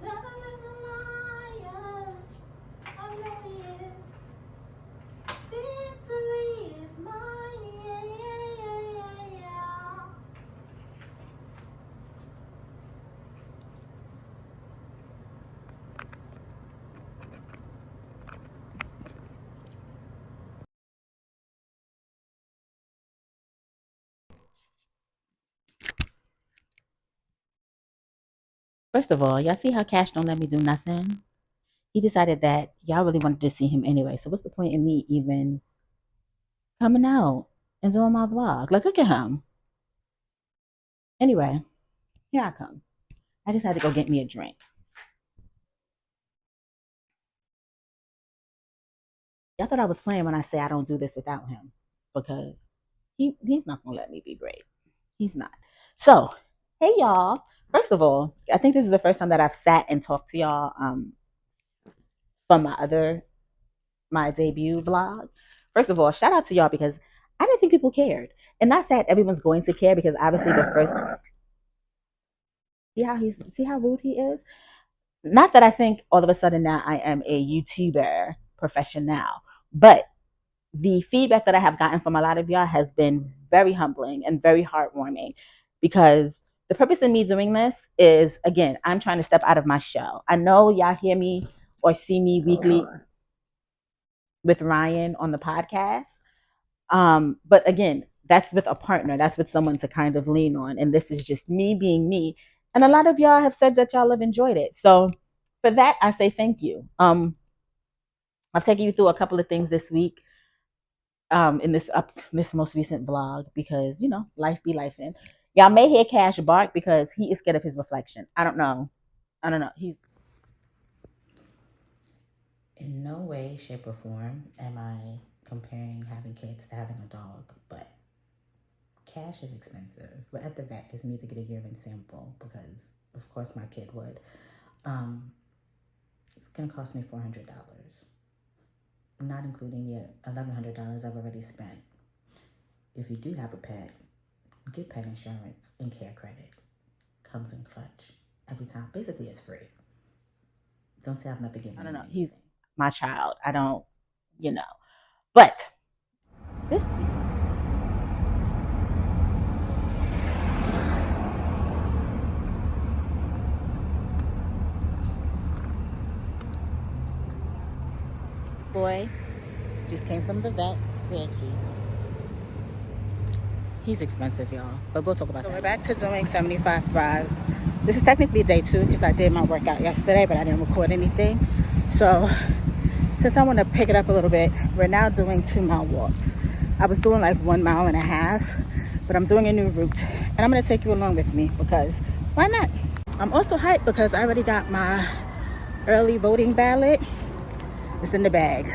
devil is a liar. I know he is. Victory is mine. Yeah, yeah, yeah, yeah, yeah. First of all, y'all see how Cash don't let me do nothing? He decided that y'all really wanted to see him anyway. So what's the point in me even coming out and doing my vlog? Like, look at him. Anyway, here I come. I just had to go get me a drink. Y'all thought I was playing when I say I don't do this without him because he's not gonna let me be great. He's not. So, hey y'all. First of all, I think this is the first time that I've sat and talked to y'all from my debut vlog. First of all, shout out to y'all because I didn't think people cared. And not that everyone's going to care because obviously the first see how rude he is? Not that I think all of a sudden now I am a YouTuber profession now, but the feedback that I have gotten from a lot of y'all has been very humbling and very heartwarming because the purpose of me doing this is, again, I'm trying to step out of my shell. I know y'all hear me or see me weekly with Ryan on the podcast. But again, that's with a partner, that's with someone to kind of lean on. And this is just me being me. And a lot of y'all have said that y'all have enjoyed it. So for that, I say thank you. I've taken you through a couple of things this week in this most recent vlog because life be life in. Y'all may hear Cash bark because he is scared of his reflection. I don't know. He's In no way, shape, or form am I comparing having kids to having a dog, but Cash is expensive. We're at the vet because we need to get a urine sample because, of course, my kid would. It's going to cost me $400, not including the $1,100 I've already spent. If you do have a pet, get pet insurance and care credit. Comes in clutch every time. Basically, it's free. Don't say I've never given. I don't know. He's my child. I don't, but this. Boy just came from the vet. Where is he? He's expensive, y'all. But we'll talk about that. So we're back to doing 75 Thrive. This is technically day 2 because I did my workout yesterday, but I didn't record anything. So since I want to pick it up a little bit, we're now doing 2-mile walks. I was doing like 1.5 miles, but I'm doing a new route. And I'm going to take you along with me because why not? I'm also hyped because I already got my early voting ballot. It's in the bag.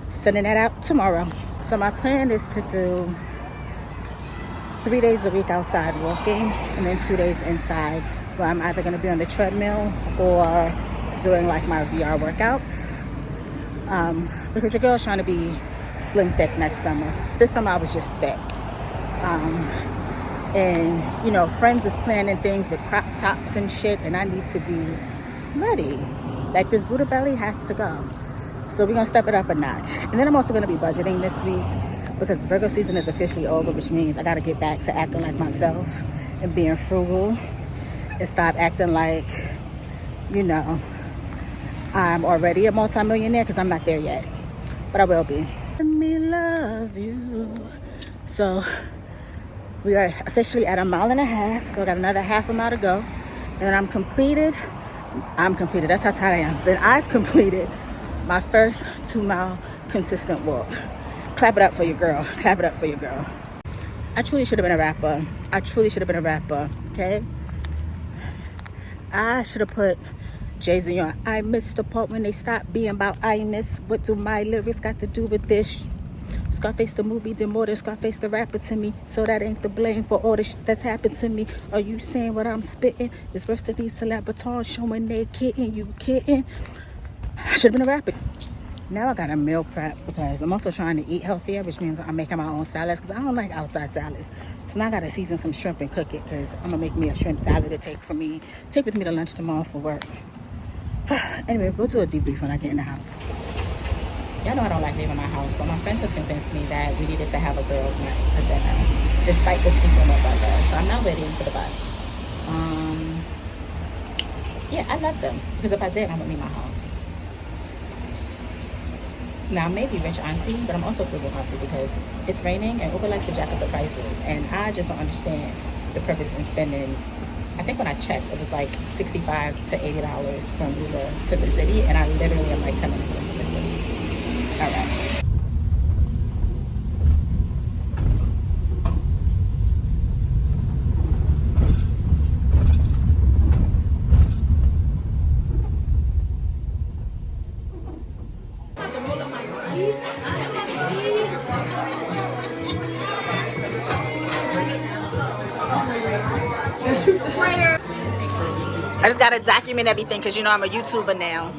Sending that out tomorrow. So my plan is to do 3 days a week outside walking and then 2 days inside where I'm either going to be on the treadmill or doing like my VR workouts. Because your girl's trying to be slim thick next summer. This summer I was just thick. And friends is planning things with crop tops and shit, and I need to be ready. Like this Buddha belly has to go. So we're gonna step it up a notch. And then I'm also gonna be budgeting this week because Virgo season is officially over, which means I gotta get back to acting like myself and being frugal and stop acting like, I'm already a multimillionaire because I'm not there yet. But I will be. Let me love you. So we are officially at 1.5 miles. So I got another half a mile to go. And when I'm completed. That's how tired I am. Then I've completed my first 2-mile consistent walk. Clap it up for your girl. Clap it up for your girl. I truly should have been a rapper. Okay? I should have put Jay-Z on. I missed the part when they stopped being about I miss. What do my lyrics got to do with this? Scarface the movie did more than Scarface the rapper to me. So that ain't the blame for all the shit that's happened to me. Are you saying what I'm spitting? It's worse than these celebrities showing they kidding. You kidding? I should have been a rapper. Now I got a meal prep because I'm also trying to eat healthier, which means I'm making my own salads because I don't like outside salads. So now I got to season some shrimp and cook it because I'm going to make me a shrimp salad to take with me to lunch tomorrow for work. Anyway, we'll do a debrief when I get in the house. Y'all know I don't like leaving my house, but my friends have convinced me that we needed to have a girls' night for dinner, despite this inclement weather. So I'm now waiting for the bus. Um, yeah, I love them because if I did, I would leave my house. Now, maybe rich auntie, but I'm also frugal auntie because it's raining and Uber likes to jack up the prices, and I just don't understand the purpose in spending. I think when I checked, it was like $65 to $80 from Uber to the city, and I literally am like 10 minutes away from the city. All right. I just gotta document everything because you know I'm a YouTuber now.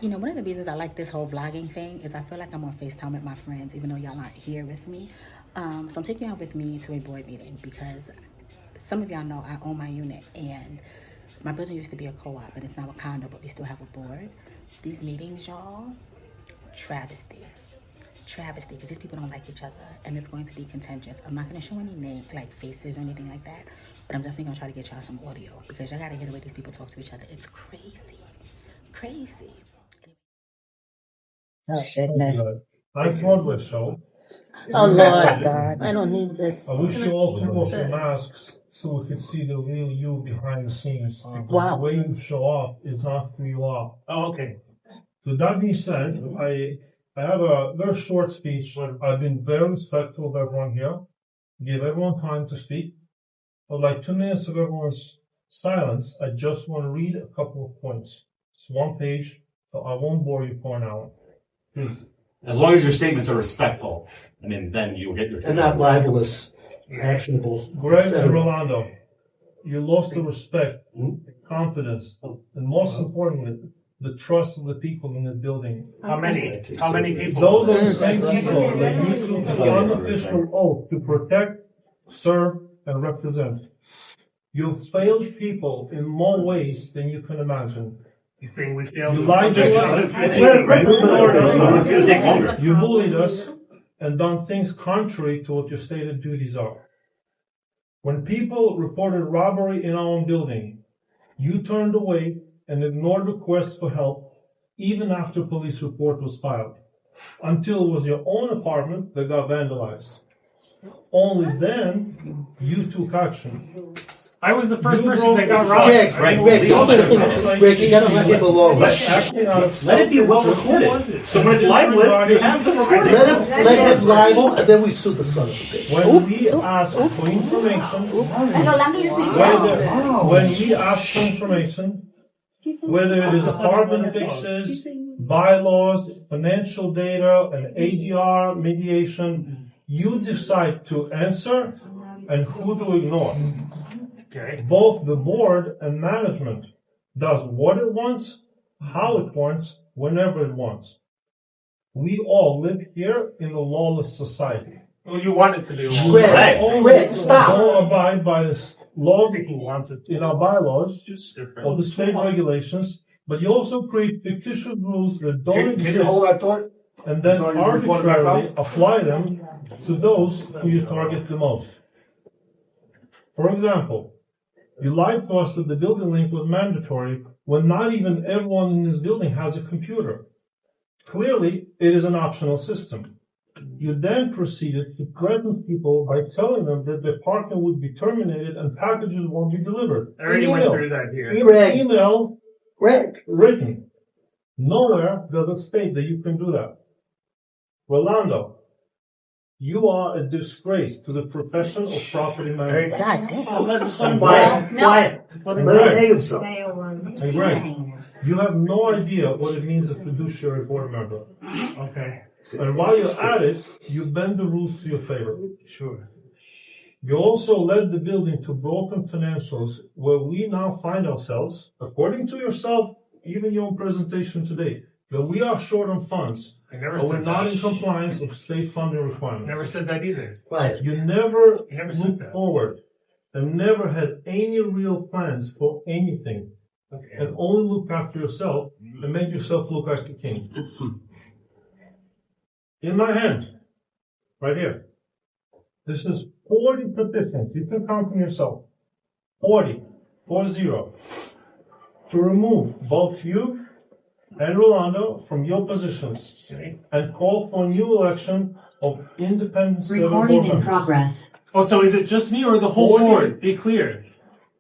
You know, one of the reasons I like this whole vlogging thing is I feel like I'm on FaceTime with my friends, even though y'all aren't here with me. So I'm taking y'all with me to a board meeting because some of y'all know I own my unit and my building used to be a co-op, but it's now a condo, but we still have a board. These meetings, y'all, travesty. Travesty, because these people don't like each other and it's going to be contentious. I'm not going to show any names, like faces or anything like that, but I'm definitely going to try to get y'all some audio because y'all got to hear the way these people talk to each other. It's crazy. Crazy. Oh, goodness. I'm Broadway show. Oh, Lord God. I don't need this. I wish you all took off your masks so we could see the real you behind the scenes. Because Wow. the way you show up is not who you are. Oh, okay. So that being said, I have a very short speech. I've been very respectful of everyone here. Give everyone time to speak. But like 2 minutes of everyone's silence, I just want to read a couple of points. It's one page, so I won't bore you for an hour. Please. As long as your statements are respectful, I mean, then you'll get your. And not libelous, actionable. Greg and Rolando, you lost the respect, confidence, and most importantly, the trust of the people in the building. How many? How many people? Those are the same people that you took the unofficial oath to protect, serve, and represent. You failed people in more ways than you can imagine. You think we failed? You lied to us. It's gonna take longer. You bullied us and done things contrary to what your stated duties are. When people reported robbery in our own building, you turned away and ignored requests for help even after police report was filed, until it was your own apartment that got vandalized. Only then you took action. I was the first You person that got broke- robbed. Rick, you gotta let him alone. Acting out of Let it be well recorded. So when it's libelous, you have the recording. Let him libel, and then we sue the son of a bitch. When we ask for information, whether it is apartment fixes, bylaws, financial data, and ADR mediation, you decide to answer and who to ignore. Okay. Both the board and management does what it wants, how it wants, whenever it wants. We all live here in a lawless society. Well, you want it to be wrong. Rick, stop. Don't abide by the laws Who wants it in our bylaws just or different? the state regulations, but you also create fictitious rules that don't Can you hold exist that thought? and then Until you report it back arbitrarily up? apply them to those who you target the most. For example, you lied to us that the building link was mandatory when not even everyone in this building has a computer. Clearly, it is an optional system. You then proceeded to threaten people by telling them that their parking would be terminated and packages won't be delivered. I already went Email. through that here. Email Rick, written. Nowhere does it state that you can do that. Rolando, you are a disgrace to the profession of property management. God damn. quiet, quiet. Let him behave himself. And Greg, you have no idea what it means as a fiduciary board member. Okay. And while you're at it, you bend the rules to your favor. Sure. You also led the building to broken financials where we now find ourselves, according to yourself, even your own presentation today, that we are short on funds I never said we're not in compliance with state funding requirements. Never said that either. Right. You never looked forward and never had any real plans for anything. Okay. And only looked after yourself and made yourself look like a king. In my hand, right here, this is 40 petitions. You can count them yourself. 40, 40, to remove both you and Rolando from your positions and call for a new election of independent seven board Recording in members. progress. Oh, so is it just me or the whole 40 board? Be clear.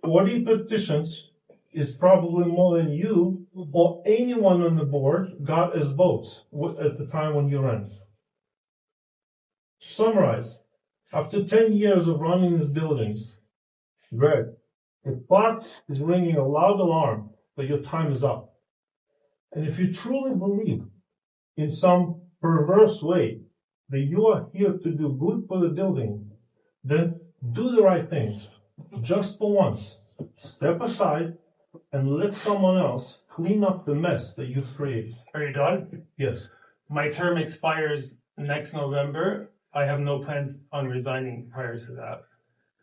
40 petitions is probably more than you or anyone on the board got as votes at the time when you ran. To summarize, after 10 years of running this building, Greg, the clock is ringing a loud alarm that your time is up. And if you truly believe in some perverse way that you are here to do good for the building, then do the right thing. Just for once, step aside and let someone else clean up the mess that you've created. Are you done? Yes. My term expires next November. I have no plans on resigning prior to that.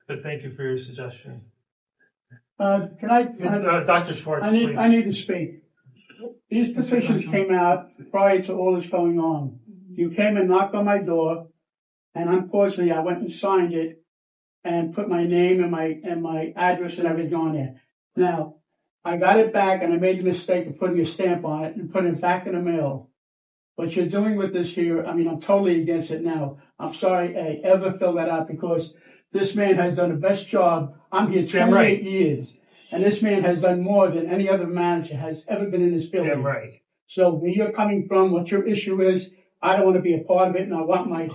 But thank you for your suggestion. Can I, Dr. Schwartz, I please. need to speak. These petitions came out prior to all this going on. You came and knocked on my door, and unfortunately, I went and signed it and put my name and my address and everything on there. Now, I got it back, and I made the mistake of putting a stamp on it and putting it back in the mail. What you're doing with this here, I mean, I'm totally against it now. I'm sorry I ever filled that out because this man has done the best job. I'm here 28 years, and this man has done more than any other manager has ever been in this building. Damn right. So where you're coming from, what your issue is, I don't want to be a part of it, and I want my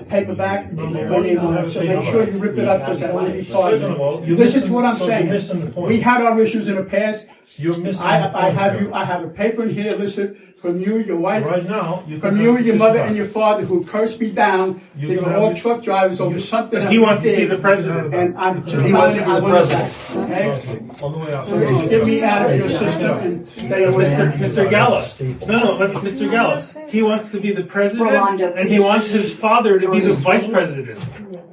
paper back. So make sure you rip it up because I don't want to be part of it. Listen to what I'm saying. We had our issues in the past. You're missing I have a paper in here, listen, from you, your wife, right now, from you, your mother, and your father who cursed me down. They were all truck drivers over something. He wants to be the president. And He wants to be the president. Okay? On the way out. Get me out of your system and stay away. Mr. Gallup. No, but Mr. Gallup. He wants to be the president, and he wants his father to be the vice president.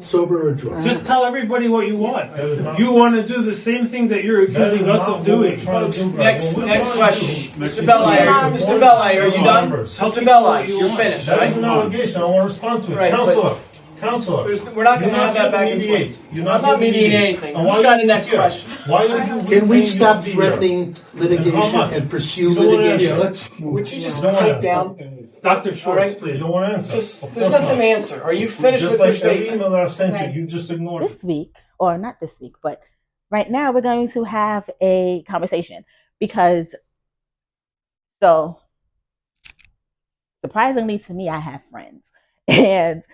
Sober or drunk? Just tell everybody what you want. You want to do the same thing that you're accusing us of doing. Folks, next question. Mr. Belli, are you done? Mr. Belli, you're finished, That right? is an allegation. I want to respond to it. Right, Counselor. We're not going to have that back and forth. You're I'm not mediating anything. Who's got the next question? Why are you Can we stop threatening litigation and pursue litigation? Would you just pipe down? Dr. Schwartz, You don't want to answer. There's nothing to answer. Are you finished with your Just like every statement? email that I've sent you just ignored it. This week, or not this week, but right now we're going to have a conversation because, so surprisingly to me, I have friends. And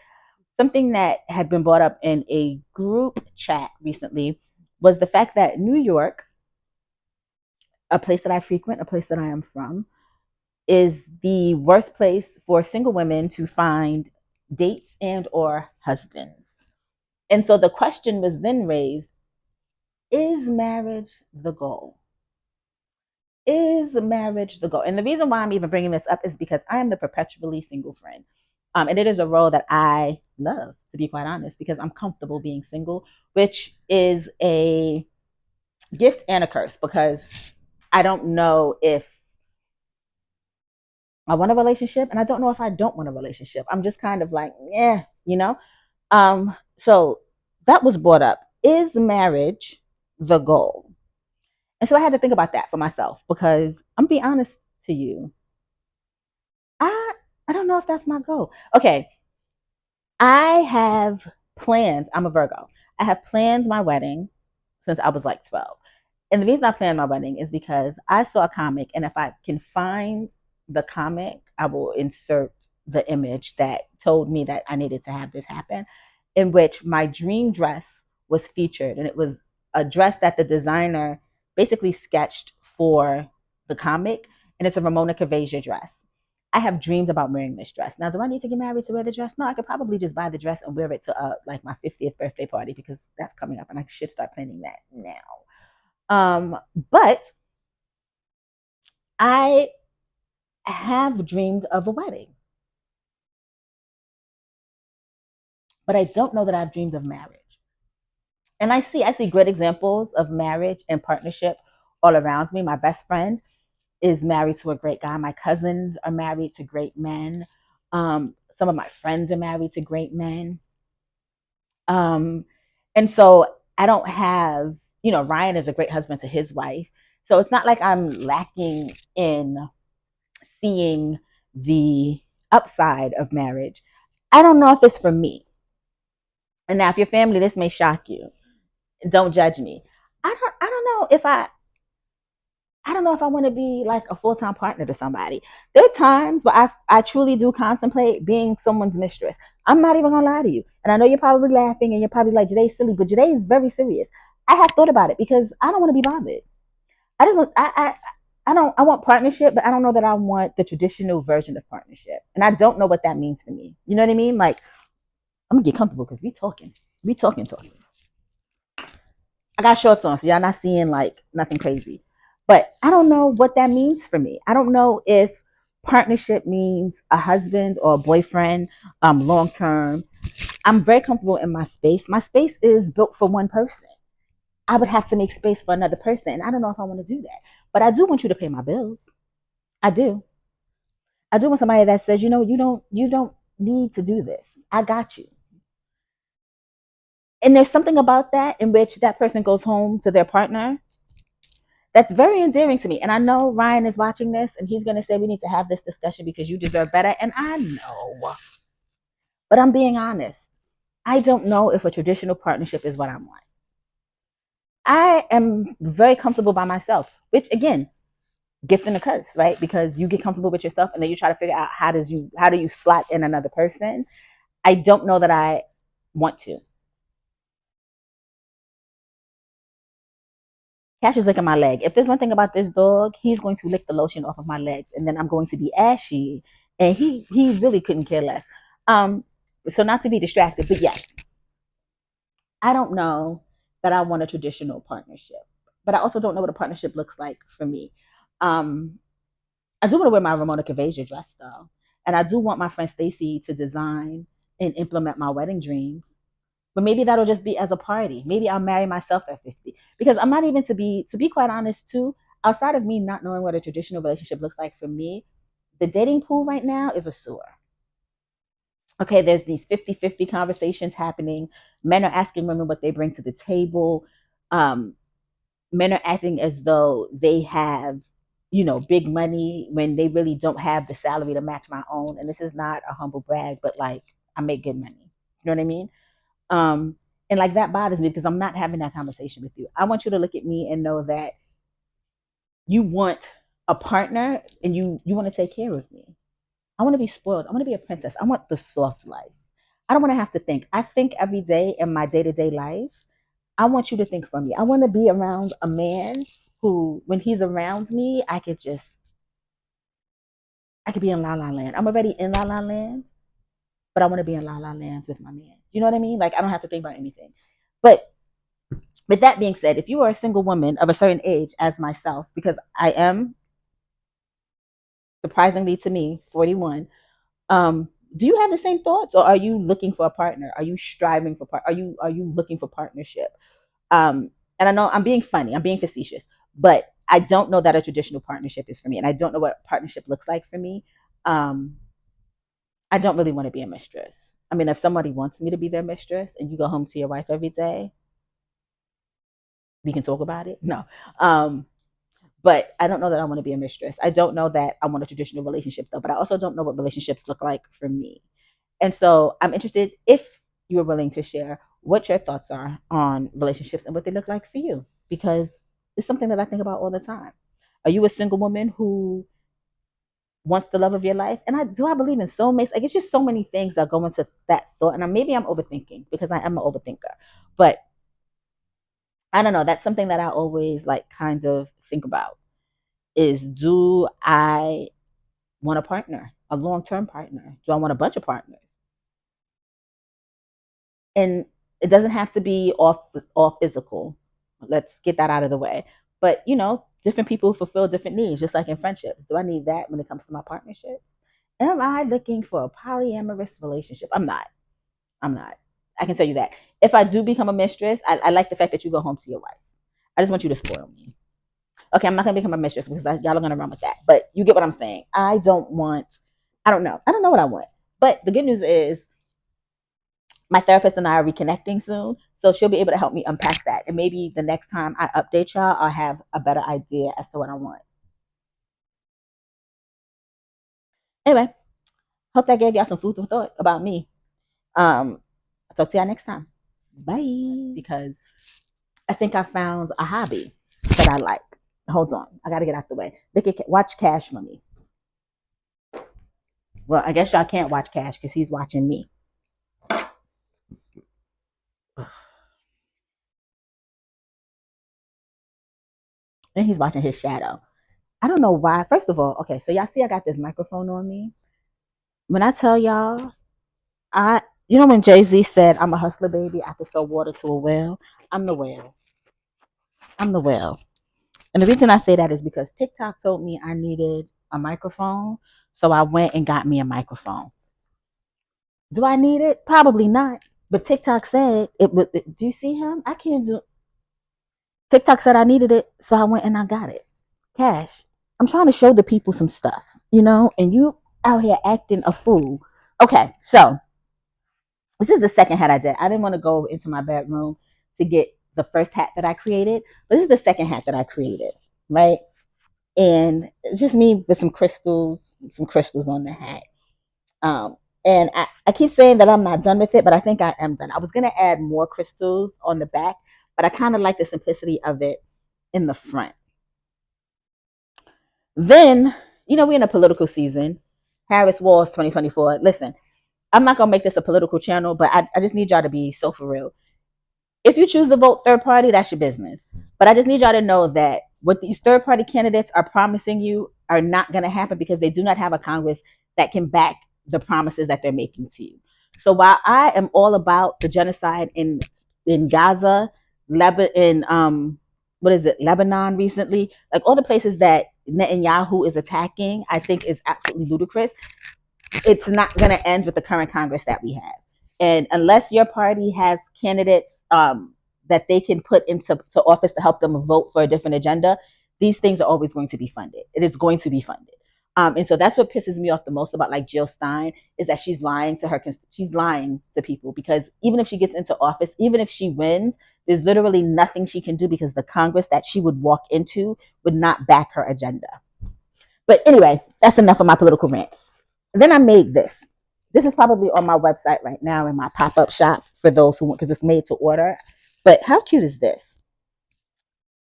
something that had been brought up in a group chat recently was the fact that New York, a place that I frequent, a place that I am from, is the worst place for single women to find dates and or husbands. And so the question was then raised, is marriage the goal? Is marriage the goal? And the reason why I'm even bringing this up is because I am the perpetually single friend. And it is a role that I love, to be quite honest, because I'm comfortable being single, which is a gift and a curse because I don't know if I want a relationship and I don't know if I don't want a relationship. I'm just kind of like, yeah, you know? So that was brought up. Is marriage the goal? And so I had to think about that for myself because I'm being honest to you. I don't know if that's my goal. Okay. I have planned, I'm a Virgo. I have planned my wedding since I was like 12. And the reason I planned my wedding is because I saw a comic, and if I can find the comic, I will insert the image that told me that I needed to have this happen, in which my dream dress was featured. And it was a dress that the designer basically sketched for the comic, and it's a Ramona Caveja dress. I have dreamed about wearing this dress. Now, do I need to get married to wear the dress? No, I could probably just buy the dress and wear it to like my 50th birthday party because that's coming up and I should start planning that now. But I have dreamed of a wedding, but I don't know that I've dreamed of marriage. And I see great examples of marriage and partnership all around me. My best friend is married to a great guy. My cousins are married to great men. Some of my friends are married to great men. Um, and so I don't have, Ryan is a great husband to his wife. So it's not like I'm lacking in seeing the upside of marriage. I don't know if it's for me. And now, if your family, this may shock you. Don't judge me. I don't know if I don't know if I want to be like a full time partner to somebody. There are times where I truly do contemplate being someone's mistress. I'm not even gonna lie to you. And I know you're probably laughing and you're probably like, Jaday's silly, but Jaday is very serious. I have thought about it because I don't want to be bothered. I just want I don't I want partnership, but I don't know that I want the traditional version of partnership. And I don't know what that means for me. You know what I mean? Like, I'm gonna get comfortable because we talking. We talking. I got shorts on, so y'all not seeing like nothing crazy. But I don't know what that means for me. I don't know if partnership means a husband or a boyfriend, long term. I'm very comfortable in my space. My space is built for one person. I would have to make space for another person, and I don't know if I want to do that. But I do want you to pay my bills. I do. I do want somebody that says, you don't need to do this. I got you. And there's something about that in which that person goes home to their partner that's very endearing to me. And I know Ryan is watching this and he's going to say we need to have this discussion because you deserve better. And I know, but I'm being honest. I don't know if a traditional partnership is what I want. I am very comfortable by myself, which again, gift and a curse, right? Because you get comfortable with yourself and then you try to figure out how do you slot in another person. I don't know that I want to. Cash is licking my leg. If there's one thing about this dog, he's going to lick the lotion off of my legs, and then I'm going to be ashy. And he really couldn't care less. Um, so not to be distracted, but yes, I don't know that I want a traditional partnership, but I also don't know what a partnership looks like for me. Um, I do want to wear my Ramona Cavasia dress though, and I do want my friend Stacy to design and implement my wedding dreams. But maybe that'll just be as a party. Maybe I'll marry myself at 50. Because I'm not even to be quite honest too, outside of me not knowing what a traditional relationship looks like for me, the dating pool right now is a sewer. Okay, there's these 50-50 conversations happening. Men are asking women what they bring to the table. Um, Men are acting as though they have, big money when they really don't have the salary to match my own. And this is not a humble brag, but like I make good money. You know what I mean? Um, and like that bothers me because I'm not having that conversation with you. I want you to look at me and know that you want a partner and you want to take care of me. I want to be spoiled. I want to be a princess. I want the soft life. I don't want to have to think. I think every day in my day to day life. I want you to think for me. I want to be around a man who, when he's around me, I could be in La La Land. I'm already in La La Land, but I want to be in La La Land with my man. You know what I mean? Like I don't have to think about anything. But with that being said, if you are a single woman of a certain age, as myself, because I am surprisingly to me 41, do you have the same thoughts, or are you looking for a partner? Are you striving for Are you looking for partnership? Um, and I know I'm being funny, I'm being facetious, but I don't know that a traditional partnership is for me, and I don't know what partnership looks like for me. Um, I don't really want to be a mistress. I mean, if somebody wants me to be their mistress and you go home to your wife every day, we can talk about it. No. But I don't know that I want to be a mistress. I don't know that I want a traditional relationship though, but I also don't know what relationships look like for me. And so I'm interested if you are willing to share what your thoughts are on relationships and what they look like for you, because it's something that I think about all the time. Are you a single woman who wants the love of your life? And I believe in soulmates. Like it's just so many things that go into that thought. And maybe I'm overthinking because I am an overthinker. But I don't know. That's something that I always like kind of think about is, do I want a partner, a long term partner? Do I want a bunch of partners? And it doesn't have to be all physical. Let's get that out of the way. But different people fulfill different needs, just like in friendships. Do I need that when it comes to my partnerships? Am I looking for a polyamorous relationship? I'm not. I'm not. I can tell you that. If I do become a mistress, I like the fact that you go home to your wife. I just want you to spoil me. Okay, I'm not gonna become a mistress because y'all are gonna run with that. But you get what I'm saying. I don't want. I don't know. I don't know what I want. But the good news is my therapist and I are reconnecting soon, so she'll be able to help me unpack that. And maybe the next time I update y'all, I'll have a better idea as to what I want. Anyway, hope that gave y'all some food for thought about me. I'll talk to y'all next time. Bye. Because I think I found a hobby that I like. Hold on, I gotta get out the way. Watch Cash for me. Well, I guess y'all can't watch Cash because he's watching me. And he's watching his shadow. I don't know why. First of all, okay, so y'all see I got this microphone on me. When I tell y'all, you know when Jay-Z said, I'm a hustler, baby, I could sell water to a whale. I'm the whale. I'm the whale. And the reason I say that is because TikTok told me I needed a microphone. So I went and got me a microphone. Do I need it? Probably not. But TikTok said it would. Do you see him? I can't do. TikTok said I needed it, so I went and I got it. Cash. I'm trying to show the people some stuff, and you out here acting a fool. Okay, so this is the second hat I did. I didn't want to go into my bedroom to get the first hat that I created, but this is the second hat that I created, right? And it's just me with some crystals on the hat. Um, and I keep saying that I'm not done with it, but I think I am done. I was gonna add more crystals on the back, but I kind of like the simplicity of it in the front. Then, we're in a political season. Harris Walls 2024. Listen, I'm not gonna make this a political channel, but I just need y'all to be so for real. If you choose to vote third party, that's your business. But I just need y'all to know that what these third party candidates are promising you are not going to happen because they do not have a Congress that can back the promises that they're making to you. So while I am all about the genocide in Gaza, Lebanon recently, like all the places that Netanyahu is attacking, I think is absolutely ludicrous. It's not going to end with the current Congress that we have. And unless your party has candidates that they can put into office to help them vote for a different agenda, these things are always going to be funded. It is going to be funded. And so that's what pisses me off the most about like Jill Stein is that she's lying to people because even if she gets into office, even if she wins, there's literally nothing she can do because the Congress that she would walk into would not back her agenda. But anyway, that's enough of my political rant. Then I made this. This is probably on my website right now in my pop-up shop for those who want, because it's made to order. But how cute is this?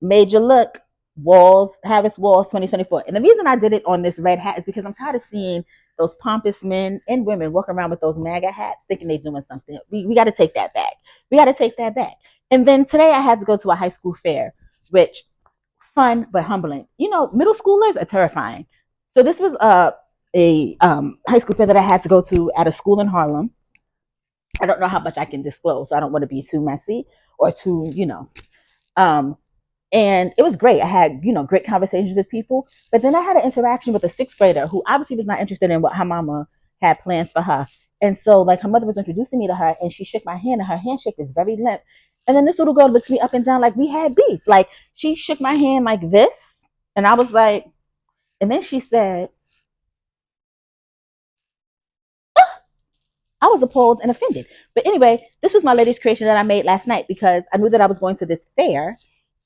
Major look, Harris Walls 2024. And the reason I did it on this red hat is because I'm tired of seeing those pompous men and women walk around with those MAGA hats thinking they're doing something. We got to take that back. We got to take that back. And then today I had to go to a high school fair, which fun but humbling. Middle schoolers are terrifying. So this was a high school fair that I had to go to at a school in Harlem. I don't know how much I can disclose, so I don't want to be too messy or too, and it was great. I had, great conversations with people. But then I had an interaction with a sixth grader who obviously was not interested in what her mama had plans for her. And so, like, her mother was introducing me to her, and she shook my hand, and her handshake is very limp. And then this little girl looks me up and down like we had beef. Like, she shook my hand like this, and I was like, and then she said, I was appalled and offended. But anyway, this was my latest creation that I made last night because I knew that I was going to this fair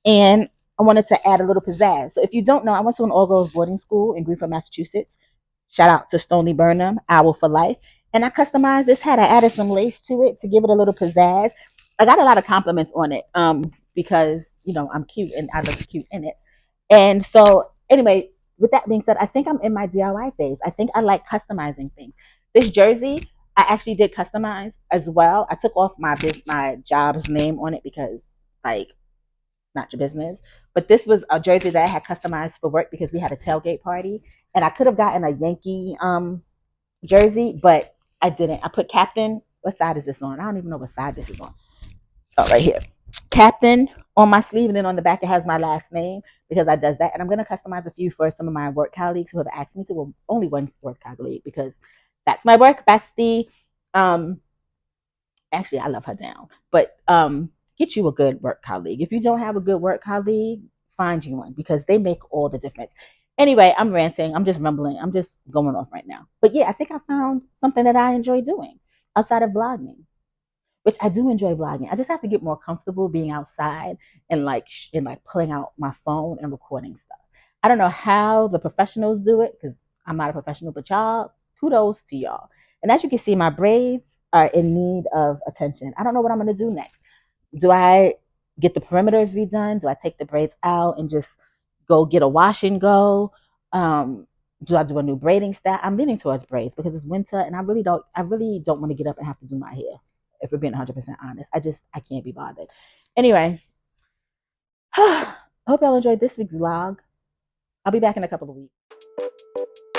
and I wanted to add a little pizzazz. So if you don't know, I went to an all-girls boarding school in Greenfield, Massachusetts. Shout out to Stoney Burnham, Owl for Life. And I customized this hat. I added some lace to it to give it a little pizzazz. I got a lot of compliments on it because, I'm cute and I look cute in it. And so anyway, with that being said, I think I'm in my DIY phase. I think I like customizing things. This jersey, I actually did customize as well. I took off my job's name on it because, like, not your business. But this was a jersey that I had customized for work because we had a tailgate party, and I could have gotten a Yankee jersey, but I didn't. I put captain. What side is this on? I don't even know what side this is on. Oh, right here. captain on my sleeve, and then on the back it has my last name because I does that. And I'm gonna customize a few for some of my work colleagues who have asked me to. Well, only one work colleague because that's my work bestie. Um, Actually, I love her down, but get you a good work colleague. If you don't have a good work colleague, find you one because they make all the difference. Anyway, I'm ranting. I'm just rumbling. I'm just going off right now. But yeah, I think I found something that I enjoy doing outside of vlogging, which I do enjoy vlogging. I just have to get more comfortable being outside and like pulling out my phone and recording stuff. I don't know how the professionals do it because I'm not a professional, but y'all, kudos to y'all. And as you can see, my braids are in need of attention. I don't know what I'm gonna do next. Do I get the perimeters redone? Do I take the braids out and just go get a wash and go? Do I do a new braiding style? I'm leaning towards braids because it's winter and I really don't want to get up and have to do my hair. If we're being 100% honest, I can't be bothered. Anyway, hope y'all enjoyed this week's vlog. I'll be back in a couple of weeks.